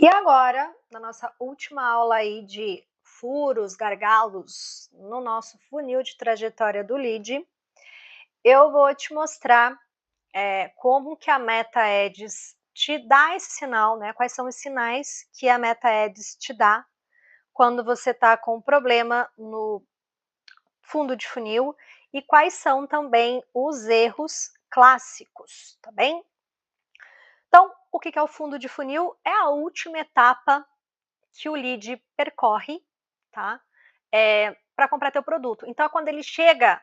E agora, na nossa última aula aí de furos, gargalos no nosso funil de trajetória do lead, eu vou te mostrar como que a Meta Ads te dá esse sinal, né? Quais são os sinais que a Meta Ads te dá quando você está com um problema no fundo de funil e quais são também os erros clássicos, tá bem? Então, o que é o fundo de funil? É a última etapa que o lead percorre, tá? Para comprar teu produto. Então, é quando ele chega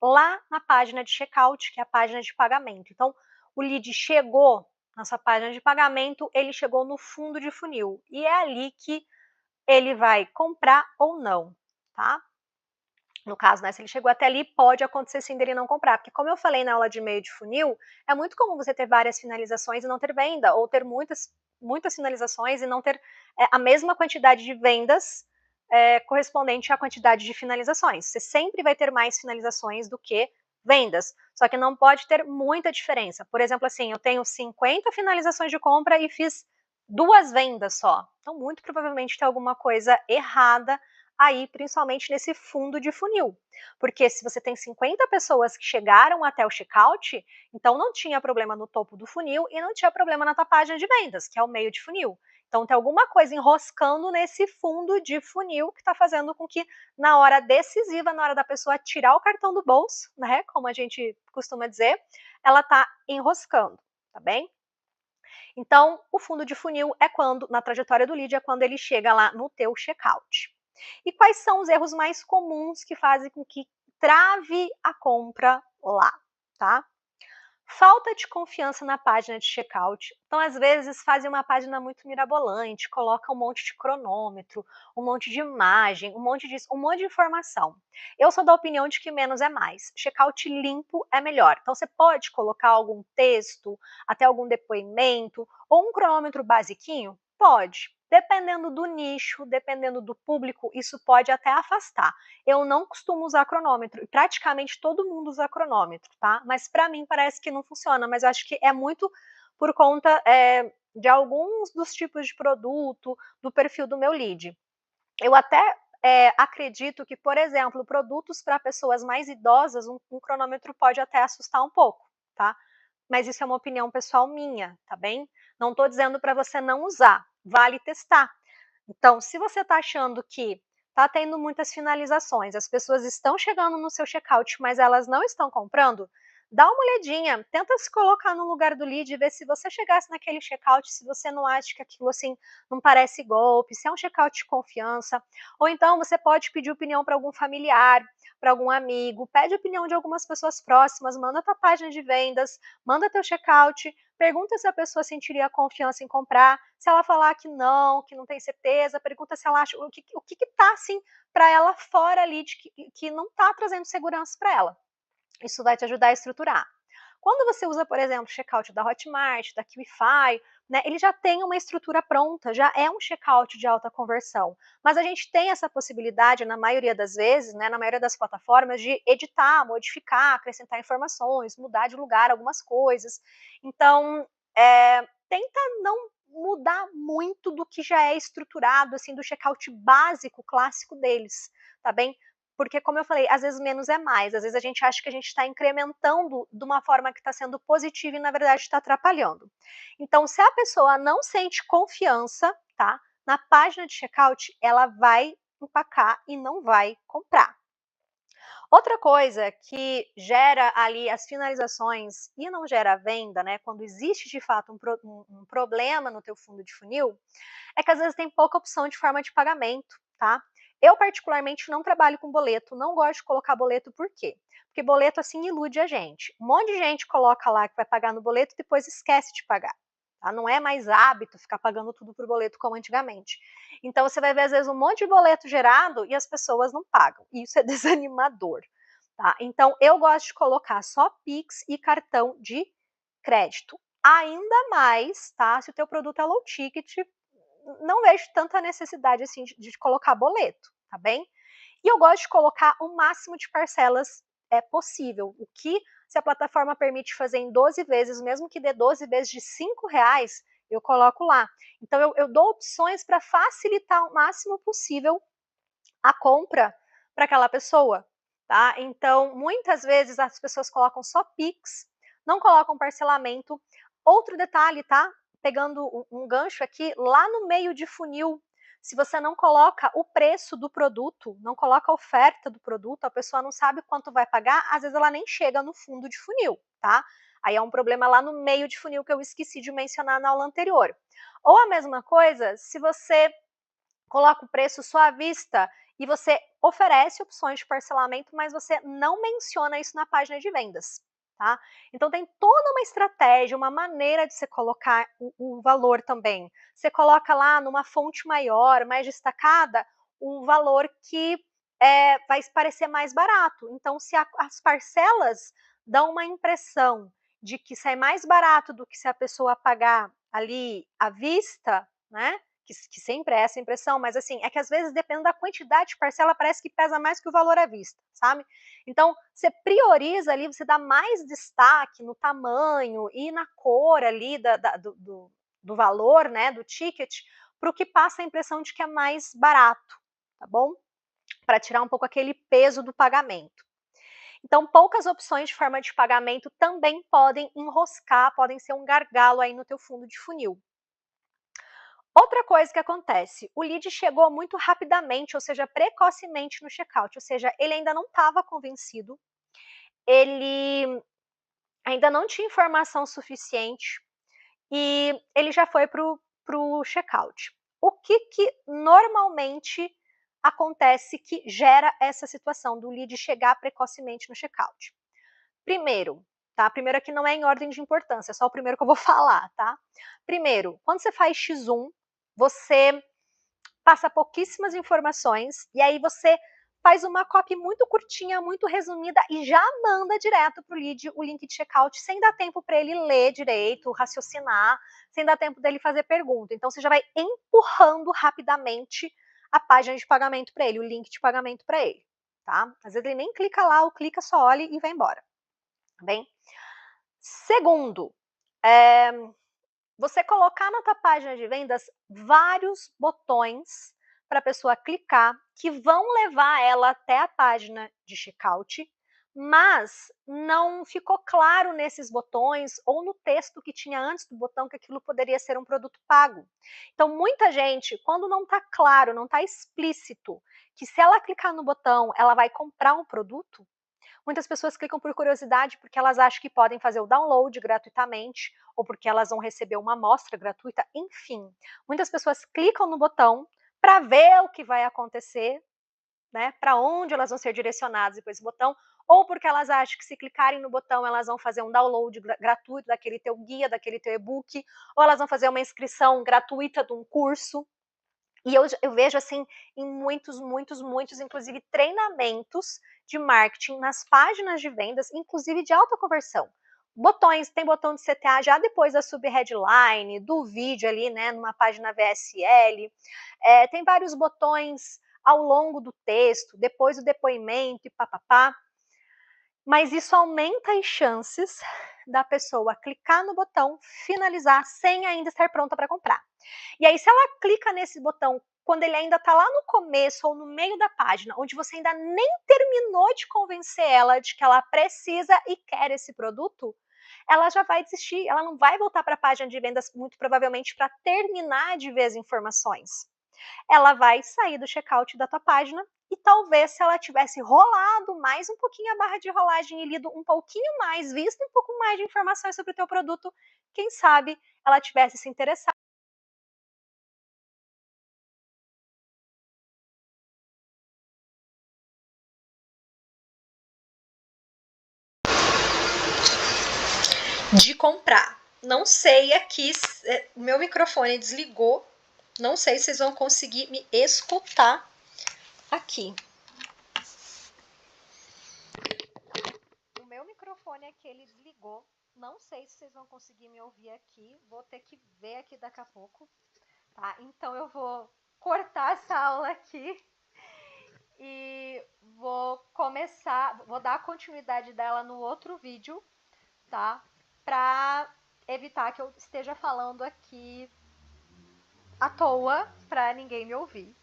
lá na página de checkout, que é a página de pagamento. Então, o lead chegou na sua página de pagamento, ele chegou no fundo de funil. E é ali que ele vai comprar ou não, tá? No caso, né, se ele chegou até ali, pode acontecer sim dele não comprar, porque como eu falei na aula de meio de funil, é muito comum você ter várias finalizações e não ter venda, ou ter muitas finalizações e não ter a mesma quantidade de vendas correspondente à quantidade de finalizações. Você sempre vai ter mais finalizações do que vendas, só que não pode ter muita diferença. Por exemplo, assim, eu tenho 50 finalizações de compra e fiz 2 vendas só. Então, muito provavelmente tem alguma coisa errada aí, principalmente nesse fundo de funil. Porque se você tem 50 pessoas que chegaram até o checkout, então não tinha problema no topo do funil e não tinha problema na tua página de vendas, que é o meio de funil. Então tem alguma coisa enroscando nesse fundo de funil que está fazendo com que na hora decisiva, na hora da pessoa tirar o cartão do bolso, né, como a gente costuma dizer, ela está enroscando, tá bem? Então, o fundo de funil é quando, na trajetória do lead, é quando ele chega lá no teu checkout. E quais são os erros mais comuns que fazem com que trave a compra lá, tá? Falta de confiança na página de checkout. Então, às vezes, fazem uma página muito mirabolante, coloca um monte de cronômetro, um monte de imagem, um monte disso, um monte de informação. Eu sou da opinião de que menos é mais. Checkout limpo é melhor. Então, você pode colocar algum texto, até algum depoimento, ou um cronômetro basiquinho? Pode. Dependendo do nicho, dependendo do público, isso pode até afastar. Eu não costumo usar cronômetro, e praticamente todo mundo usa cronômetro, tá? Mas para mim parece que não funciona, mas eu acho que é muito por conta de alguns dos tipos de produto, do perfil do meu lead. Eu até acredito que, por exemplo, produtos para pessoas mais idosas, um cronômetro pode até assustar um pouco, tá? Mas isso é uma opinião pessoal minha, tá bem? Não estou dizendo para você não usar, vale testar. Então, se você está achando que está tendo muitas finalizações, as pessoas estão chegando no seu checkout, mas elas não estão comprando, dá uma olhadinha, tenta se colocar no lugar do lead e ver se você chegasse naquele checkout, se você não acha que aquilo assim não parece golpe, se é um checkout de confiança, ou então você pode pedir opinião para algum familiar, para algum amigo, pede opinião de algumas pessoas próximas, manda tua página de vendas, manda teu checkout, pergunta se a pessoa sentiria confiança em comprar, se ela falar que não tem certeza, pergunta se ela acha o que tá assim para ela fora ali de que não tá trazendo segurança para ela. Isso vai te ajudar a estruturar. Quando você usa, por exemplo, o checkout da Hotmart, da QIFI, né, ele já tem uma estrutura pronta, já é um checkout de alta conversão. Mas a gente tem essa possibilidade, na maioria das vezes, né, na maioria das plataformas, de editar, modificar, acrescentar informações, mudar de lugar algumas coisas. Então, tenta não mudar muito do que já é estruturado, assim, do checkout básico, clássico deles, tá bem? Porque, como eu falei, às vezes menos é mais. Às vezes a gente acha que a gente está incrementando de uma forma que está sendo positiva e, na verdade, está atrapalhando. Então, se a pessoa não sente confiança, tá? Na página de checkout, ela vai empacar e não vai comprar. Outra coisa que gera ali as finalizações e não gera a venda, né? Quando existe de fato um problema no teu fundo de funil, é que às vezes tem pouca opção de forma de pagamento, tá? Eu particularmente não trabalho com boleto, não gosto de colocar boleto, por quê? Porque boleto assim ilude a gente. Um monte de gente coloca lá que vai pagar no boleto e depois esquece de pagar. Tá? Não é mais hábito ficar pagando tudo por boleto como antigamente. Então você vai ver às vezes um monte de boleto gerado e as pessoas não pagam. E isso é desanimador. Tá? Então eu gosto de colocar só Pix e cartão de crédito. Ainda mais, tá? Se o teu produto é low ticket, não vejo tanta necessidade assim de colocar boleto, tá bem? E eu gosto de colocar o máximo de parcelas possível. O que, se a plataforma permite fazer em 12 vezes, mesmo que dê 12 vezes de R$ 5, eu coloco lá. Então, eu dou opções para facilitar o máximo possível a compra para aquela pessoa, tá? Então, muitas vezes as pessoas colocam só Pix, não colocam parcelamento. Outro detalhe, tá? Pegando um gancho aqui, lá no meio de funil, se você não coloca o preço do produto, não coloca a oferta do produto, a pessoa não sabe quanto vai pagar, às vezes ela nem chega no fundo de funil, tá? Aí é um problema lá no meio de funil que eu esqueci de mencionar na aula anterior. Ou a mesma coisa, se você coloca o preço só à vista e você oferece opções de parcelamento, mas você não menciona isso na página de vendas, tá? Então tem toda uma estratégia, uma maneira de você colocar o valor também. Você coloca lá numa fonte maior, mais destacada, o valor que vai parecer mais barato. Então, se as parcelas dão uma impressão de que sai mais barato do que se a pessoa pagar ali à vista, né? Que sempre é essa impressão, mas assim, é que às vezes, dependendo da quantidade de parcela, parece que pesa mais que o valor à vista, sabe? Então, você prioriza ali, você dá mais destaque no tamanho e na cor ali do valor, né, do ticket, para o que passa a impressão de que é mais barato, tá bom? Para tirar um pouco aquele peso do pagamento. Então, poucas opções de forma de pagamento também podem enroscar, podem ser um gargalo aí no teu fundo de funil. Outra coisa que acontece, o lead chegou muito rapidamente, ou seja, precocemente no checkout, ou seja, ele ainda não estava convencido, ele ainda não tinha informação suficiente e ele já foi para o checkout. O que normalmente acontece que gera essa situação do lead chegar precocemente no checkout? Primeiro, tá? Primeiro aqui não é em ordem de importância, é só o primeiro que eu vou falar, tá? Primeiro, quando você faz X1, você passa pouquíssimas informações e aí você faz uma copy muito curtinha, muito resumida e já manda direto para o lead o link de checkout sem dar tempo para ele ler direito, raciocinar, sem dar tempo dele fazer pergunta. Então você já vai empurrando rapidamente a página de pagamento para ele, o link de pagamento para ele, tá? Às vezes ele nem clica lá, ou clica, só olha e vai embora. Bem, segundo, você colocar na tua página de vendas vários botões para a pessoa clicar, que vão levar ela até a página de checkout, mas não ficou claro nesses botões ou no texto que tinha antes do botão que aquilo poderia ser um produto pago. Então, muita gente, quando não está claro, não está explícito que se ela clicar no botão, ela vai comprar um produto, muitas pessoas clicam por curiosidade porque elas acham que podem fazer o download gratuitamente ou porque elas vão receber uma amostra gratuita, enfim. Muitas pessoas clicam no botão para ver o que vai acontecer, né? Para onde elas vão ser direcionadas com esse botão, ou porque elas acham que se clicarem no botão elas vão fazer um download gratuito daquele teu guia, daquele teu e-book, ou elas vão fazer uma inscrição gratuita de um curso. E eu vejo assim em muitos, inclusive treinamentos de marketing nas páginas de vendas, inclusive de alta conversão. Botões, tem botão de CTA já depois da subheadline, do vídeo ali, né, numa página VSL. Tem vários botões ao longo do texto, depois do depoimento e papapá. Mas isso aumenta as chances da pessoa clicar no botão, finalizar, sem ainda estar pronta para comprar. E aí, se ela clica nesse botão quando ele ainda está lá no começo ou no meio da página, onde você ainda nem terminou de convencer ela de que ela precisa e quer esse produto, ela já vai desistir, ela não vai voltar para a página de vendas, muito provavelmente, para terminar de ver as informações. Ela vai sair do checkout da tua página e talvez, se ela tivesse rolado mais um pouquinho a barra de rolagem e lido um pouquinho mais, visto um pouco mais de informações sobre o teu produto, quem sabe ela tivesse se interessado. De comprar. Não sei aqui, o meu microfone desligou, não sei se vocês vão conseguir me escutar aqui. O meu microfone aqui, ele desligou, não sei se vocês vão conseguir me ouvir aqui, vou ter que ver aqui daqui a pouco, tá? Então eu vou cortar essa aula aqui e vou dar a continuidade dela no outro vídeo, tá? Pra evitar que eu esteja falando aqui à toa para ninguém me ouvir.